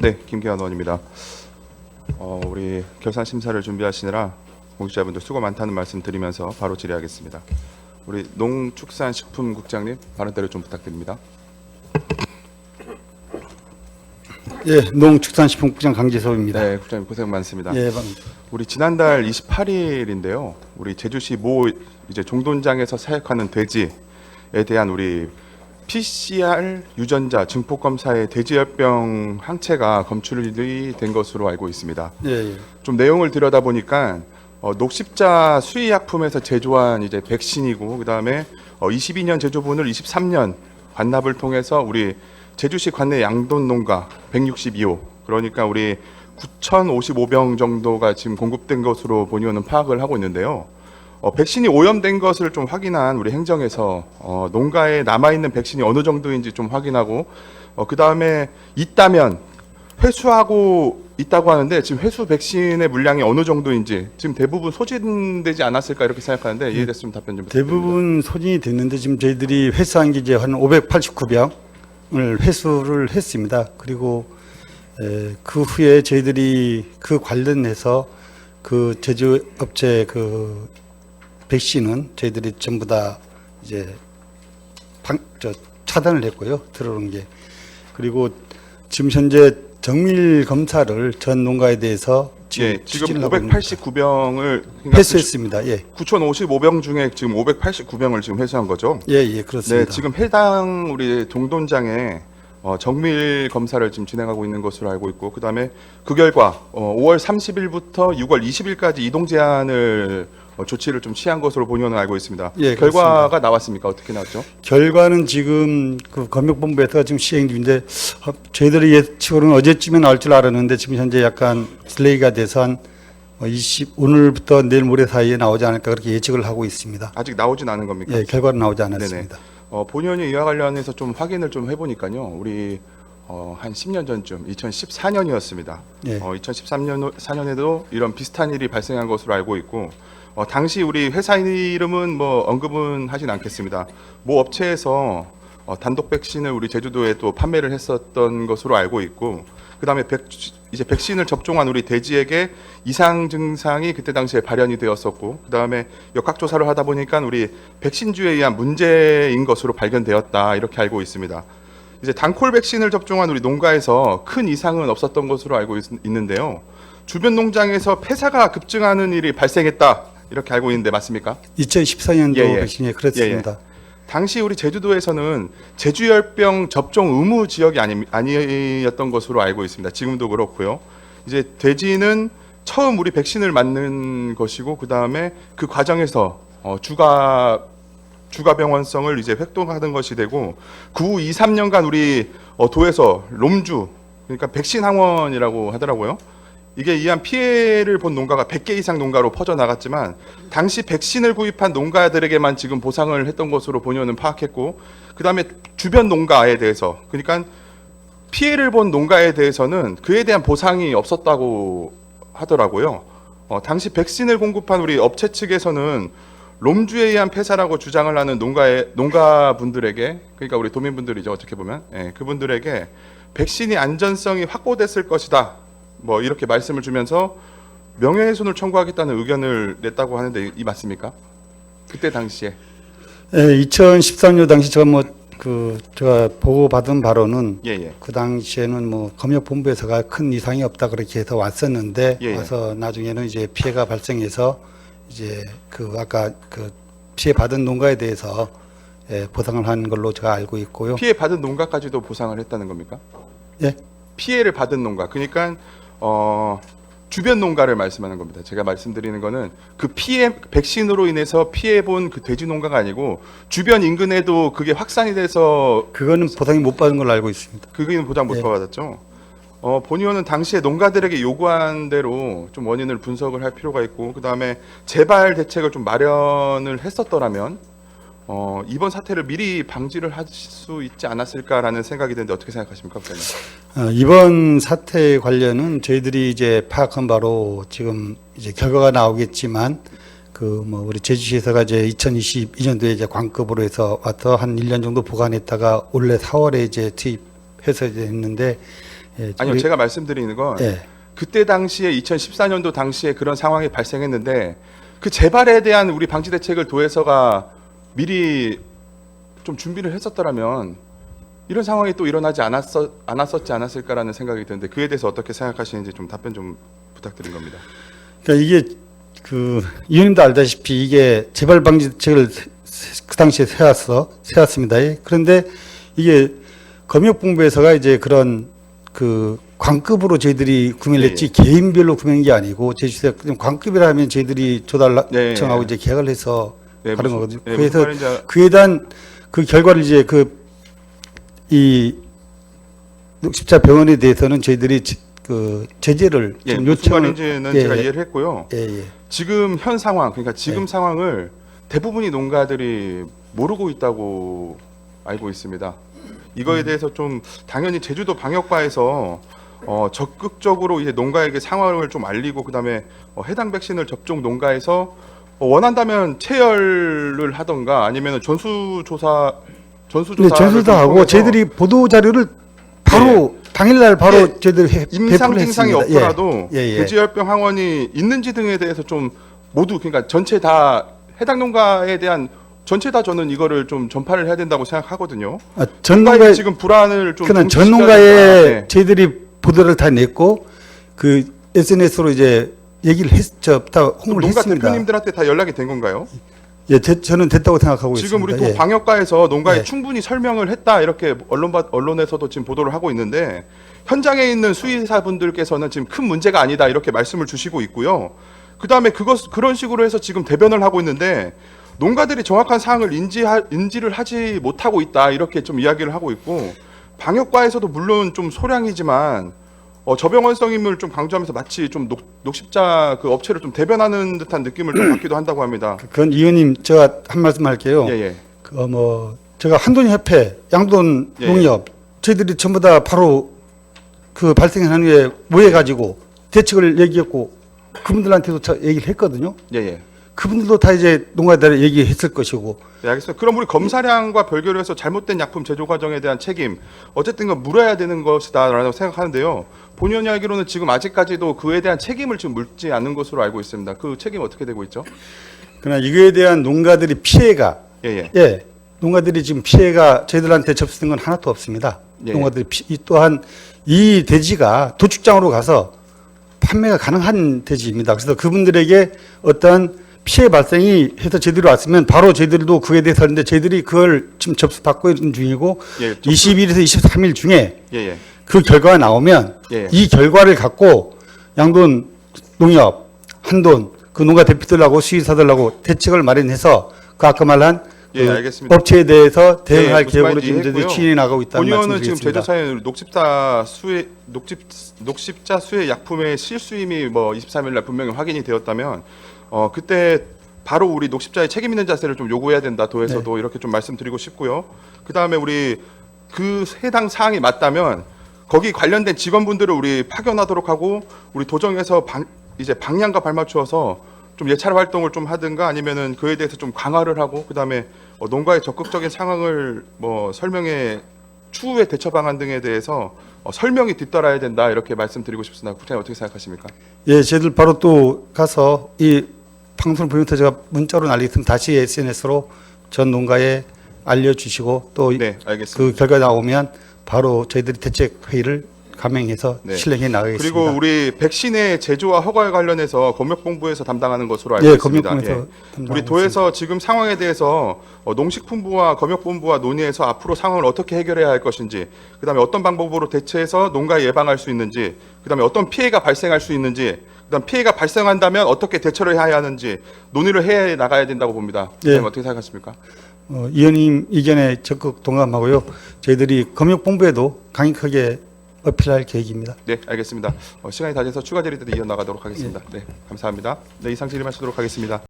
네, 김기환 의원입니다. 우리 결산 심사를 준비하시느라 공직자분들 수고 많다는 말씀 드리면서 바로 질의하겠습니다. 우리 농축산식품국장님 발언대로 좀 부탁드립니다. 예, 농축산식품국장 강지섭입니다. 네, 국장님 고생 많습니다. 예, 우리 지난달 28일인데요. 우리 제주시 모 이제 종돈장에서 사육하는 돼지에 대한 우리 PCR 유전자 증폭 검사의 돼지열병 항체가 검출이 된 것으로 알고 있습니다. 예, 예. 좀 내용을 들여다 보니까 녹십자 수의약품에서 제조한 이제 백신이고 그다음에 22년 제조분을 23년 관납을 통해서 우리 제주시 관내 양돈 농가 162호 그러니까 우리 9,055병 정도가 지금 공급된 것으로 본의원은 파악을 하고 있는데요. 백신이 오염된 것을 좀 확인한 우리 행정에서 농가에 남아 있는 백신이 어느 정도인지 좀 확인하고 그 다음에 있다면 회수하고 있다고 하는데 지금 회수 백신의 물량이 어느 정도인지 지금 대부분 소진되지 않았을까 이렇게 생각하는데 이에 대해서 좀 답변 좀 부탁드립니다. 대부분 소진이 됐는데 지금 저희들이 회수한 게 이제 한 589병을 회수를 했습니다. 그리고 그 후에 저희들이 그 관련해서 그 제조업체 그 백신은 저희들이 전부 다 이제 차단을 했고요. 들어오는 게. 그리고 지금 현재 정밀 검사를 전 농가에 대해서 지금 지금 589병을 회수했습니다. 예. 9,055병 중에 지금 589병을 지금 회수한 거죠? 예, 예, 그렇습니다. 네, 지금 해당 우리 종돈장에 정밀 검사를 지금 진행하고 있는 것으로 알고 있고 그다음에 그 결과 5월 30일부터 6월 20일까지 이동 제한을 조치를 좀 취한 것으로 본의원은 알고 있습니다. 예, 결과가 그렇습니다. 나왔습니까? 어떻게 나왔죠? 결과는 지금 그 검역본부에서 지금 시행 중인데 저희들이 예측으로는 어제쯤에 나올 줄 알았는데 지금 현재 약간 딜레이가 돼서 한 오늘부터 내일 모레 사이에 나오지 않을까 그렇게 예측을 하고 있습니다. 아직 나오진 않은 겁니까? 예, 결과는 나오지 않았습니다. 본의원이 이와 관련해서 좀 확인을 좀 해보니까요. 우리 한 10년 전쯤 2014년이었습니다. 예. 2013년에도 이런 비슷한 일이 발생한 것으로 알고 있고 당시 우리 회사 이름은 뭐 언급은 하진 않겠습니다. 모 업체에서 단독 백신을 우리 제주도에 또 판매를 했었던 것으로 알고 있고 그다음에 이제 백신을 접종한 우리 돼지에게 이상 증상이 그때 당시에 발현이 되었었고 그다음에 역학 조사를 하다 보니까 우리 백신주에 의한 문제인 것으로 발견되었다 이렇게 알고 있습니다. 이제 단콜 백신을 접종한 우리 농가에서 큰 이상은 없었던 것으로 알고 있는데요. 주변 농장에서 폐사가 급증하는 일이 발생했다 이렇게 알고 있는데 맞습니까? 2014년도 예, 예. 백신이 그렇습니다. 당시 우리 제주도에서는 제주열병 접종 의무 지역이 아니었던 것으로 알고 있습니다. 지금도 그렇고요. 이제 돼지는 처음 우리 백신을 맞는 것이고 그 다음에 그 과정에서 주가병원성을 이제 획득하는 것이 되고 그 후 2, 3년간 우리 도에서 롬주 그러니까 백신 항원이라고 하더라고요. 이게 이한 피해를 본 농가가 100개 이상 농가로 퍼져나갔지만 당시 백신을 구입한 농가들에게만 지금 보상을 했던 것으로 본의원은 파악했고 그다음에 주변 농가에 대해서 그러니까 피해를 본 농가에 대해서는 그에 대한 보상이 없었다고 하더라고요. 당시 백신을 공급한 우리 업체 측에서는 롬주에 의한 폐사라고 주장을 하는 농가분들에게 그러니까 우리 도민분들이죠 어떻게 보면 그분들에게 백신이 안전성이 확보됐을 것이다. 뭐 이렇게 말씀을 주면서 명예훼손을 청구하겠다는 의견을 냈다고 하는데 이 맞습니까? 그때 당시에 예, 2013년 당시 제가 보고받은 바로는 그 당시에는 뭐 검역본부에서가 큰 이상이 없다 그렇게 해서 왔었는데 와서 나중에는 이제 피해가 발생해서 이제 아까 피해 받은 농가에 대해서 보상을 한 걸로 제가 알고 있고요. 피해 받은 농가까지도 보상을 했다는 겁니까? 예. 피해를 받은 농가 그러니까 주변 농가를 말씀하는 겁니다. 제가 말씀드리는 거는 그 백신으로 인해서 피해 본 그 돼지 농가가 아니고 주변 인근에도 그게 확산이 돼서 그거는 보상이 못 받은 걸로 알고 있습니다. 그게 보장 못 받았죠. 본의원은 당시에 농가들에게 요구한 대로 좀 원인을 분석을 할 필요가 있고 그 다음에 재발 대책을 좀 마련을 했었더라면 이번 사태를 미리 방지를 할 수 있지 않았을까라는 생각이 드는데 어떻게 생각하십니까, 부장님? 이번 사태 관련은 저희들이 이제 파악한 바로 지금 이제 결과가 나오겠지만 우리 제주시에서가 이제 2022년도에 이제 관급으로 해서 와서 한 1년 정도 보관했다가 올해 4월에 이제 투입해서 이제 했는데 예, 아니요, 제가 말씀드리는 건 예. 그때 당시에 2014년도 당시에 그런 상황이 발생했는데 그 재발에 대한 우리 방지 대책을 도에서가 미리 좀 준비를 했었더라면 이런 상황이 또 일어나지 않았었지 않았을까라는 생각이 드는데 그에 대해서 어떻게 생각하시는지 좀 답변 좀 부탁드린 겁니다. 그러니까 이게 그 의원님도 알다시피 이게 재발 방지 대책을 그 당시에 세웠습니다. 그런데 이게 검역본부에서가 이제 그런 그 관급으로 저희들이 구매를 했지 개인별로 구매한 게 아니고 제주시에 관급이라면 저희들이 조달청하고 이제 계약을 해서 가는 거거든요. 그래서 그에 대한 그 결과를 이제 이 녹십자 병원에 대해서는 저희들이 그 제재를 무슨 요청을 말인지는 제가 이해를 했고요. 지금 현 상황, 그러니까 지금 상황을 대부분이 농가들이 모르고 있다고 알고 있습니다. 이거에 대해서 좀 당연히 제주도 방역과에서 적극적으로 이제 농가에게 상황을 좀 알리고 그다음에 해당 백신을 접종 농가에서 원한다면 체열을 하던가 아니면 전수조사 전수도 하고 저희들이 보도 자료를 바로 당일날 바로 저희들이 임상 증상이 없더라도 예. 돼지열병 항원이 있는지 등에 대해서 좀 모두 그러니까 전체 다 해당 농가에 대한 전체 다 저는 이거를 좀 전파를 해야 된다고 생각하거든요. 전 농가에 지금 불안을 좀 그는 전 농가에 저희들이 보도를 다 냈고 그 SNS로 이제 얘기를 다 홍보를 농가 했습니다. 대표님들한테 다 연락이 된 건가요? 예, 저는 됐다고 생각하고 지금 있습니다. 우리 또 방역과에서 농가에 충분히 설명을 했다 이렇게 언론에서도 지금 보도를 하고 있는데 현장에 있는 수의사분들께서는 지금 큰 문제가 아니다 이렇게 말씀을 주시고 있고요. 그 다음에 그런 식으로 해서 지금 대변을 하고 있는데 농가들이 정확한 사항을 인지를 하지 못하고 있다 이렇게 좀 이야기를 하고 있고 방역과에서도 물론 좀 소량이지만 저병원성임을 좀 강조하면서 마치 좀 녹십자 그 업체를 좀 대변하는 듯한 느낌을 좀 받기도 한다고 합니다. 그건 의원님 제가 한 말씀 할게요. 제가 한돈협회, 양돈 농협 저희들이 전부 다 바로 그 발생한 후에 모여가지고 대책을 얘기했고 그분들한테도 얘기를 했거든요. 그분들도 다 이제 농가들에 얘기했을 것이고. 네, 알겠습니다. 그럼 우리 검사량과 별개로 해서 잘못된 약품 제조 과정에 대한 책임 어쨌든 건 물어야 되는 것이다라고 생각하는데요. 본의원이 알기로는 지금 아직까지도 그에 대한 책임을 지금 물지 않는 것으로 알고 있습니다. 그 책임 어떻게 되고 있죠? 그러나 이거에 대한 농가들이 피해가 농가들이 지금 피해가 저희들한테 접수된 건 하나도 없습니다. 농가들이 또한 이 돼지가 도축장으로 가서 판매가 가능한 돼지입니다. 그래서 그분들에게 어떤 피해 발생이 해서 저희들이 왔으면 바로 저희들도 그에 대해서 하는데 저희들이 그걸 지금 접수받고 있는 중이고 20일에서 23일 중에 그 결과가 나오면 이 결과를 갖고 양돈 농협, 한돈 그 농가 대표들하고 수의사들하고 대책을 마련해서 그 아까 말한 알겠습니다. 업체에 대해서 대응할 계획으로 지금 저희들이 추진해 나가고 있다는 본의원은 지금 말씀드리겠습니다. 제조사의 녹십자 수의 약품의 실수임이 23일 날 분명히 확인이 되었다면 그때 바로 우리 녹십자의 책임 있는 자세를 좀 요구해야 된다 도에서도 이렇게 좀 말씀드리고 싶고요. 그 다음에 우리 그 해당 사항이 맞다면 거기 관련된 직원분들을 우리 파견하도록 하고 우리 도정에서 이제 방향과 발맞추어서 좀 예찰 활동을 좀 하든가 아니면은 그에 대해서 좀 강화를 하고 그 다음에 농가의 적극적인 상황을 설명해 추후의 대처 방안 등에 대해서 설명이 뒤따라야 된다 이렇게 말씀드리고 싶습니다. 국장님 어떻게 생각하십니까? 예, 저희들 바로 또 가서 이 방송을 보면서 제가 문자로 날리겠으면 다시 SNS로 전 농가에 알려주시고 또 그 결과 나오면 바로 저희들이 대책 회의를 감행해서 실행해 나가겠습니다. 그리고 우리 백신의 제조와 허가에 관련해서 검역본부에서 담당하는 것으로 알고 있습니다. 우리 도에서 지금 상황에 대해서 농식품부와 검역본부와 논의해서 앞으로 상황을 어떻게 해결해야 할 것인지, 그다음에 어떤 방법으로 대처해서 농가에 예방할 수 있는지, 그다음에 어떤 피해가 발생할 수 있는지, 그다음 피해가 발생한다면 어떻게 대처를 해야 하는지 논의를 해 나가야 된다고 봅니다. 어떻게 생각하십니까? 의원님 의견에 적극 동감하고요. 저희들이 검역본부에도 강력하게 어필할 계획입니다. 네, 알겠습니다. 시간이 다 돼서 추가 질의도 이어나가도록 하겠습니다. 네, 감사합니다. 네, 이상 질의 마치도록 하겠습니다.